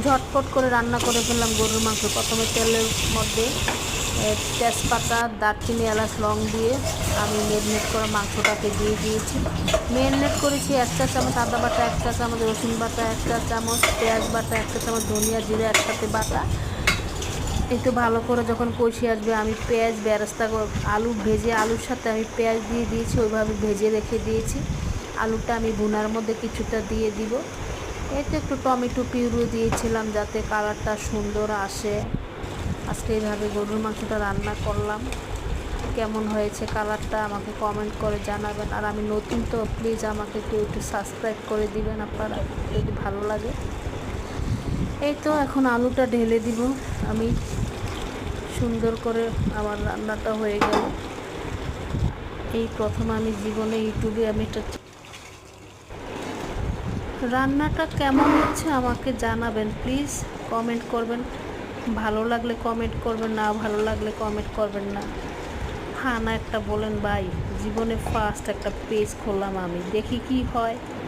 ঝটপট করে রান্না করে ফেললাম গরুর মাংস। প্রথমে তেলের মধ্যে তেজপাতা, দারচিনি, এলাচ, লং দিয়ে আমি ম্যারিনেট করা মাংসটাকে দিয়ে দিয়েছি। ম্যারিনেট করেছি 1 চা চামচ আদা বাটা, 1 চা চামচ রসুন বাটা, 1 চা চামচ পেঁয়াজ বাটা, 1 চা চামচ ধনিয়া জিরা একসাথে বাটা। একটু ভালো করে যখন কষে আসবে আমি পেঁয়াজ বেরেস্তা আলু ভেজে আলুর সাথে আমি পেঁয়াজ দিয়ে দিয়েছি, ওইভাবে ভেজে রেখে দিয়েছি। আলুটা আমি ভুনার মধ্যে কিছুটা দিয়ে দিব। এতে একটু টমেটো পিউরি দিয়েছিলাম যাতে কালারটা সুন্দর আসে। আজকে এইভাবে গরুর মাংসটা রান্না করলাম। কেমন হয়েছে কালারটা আমাকে কমেন্ট করে জানাবেন। আর আমি নতুন তো প্লিজ আমাকে একটু সাবস্ক্রাইব করে দিবেন আপনারা যদি ভালো লাগে। এই তো এখন আলুটা ঢেলে দিব আমি। সুন্দর করে আমার রান্নাটা হয়ে গেল। এই প্রথম আমি জীবনে ইউটিউবে আমি এটা রান্নাটা কেমন হচ্ছে আমাকে জানাবেন প্লিজ, কমেন্ট করবেন। ভালো লাগলে কমেন্ট করবেন, না ভালো লাগলে কমেন্ট করবেন না। হ্যাঁ না একটা বলেন ভাই, জীবনে ফার্স্ট একটা পেজ খুললাম আমি, দেখি কি হয়।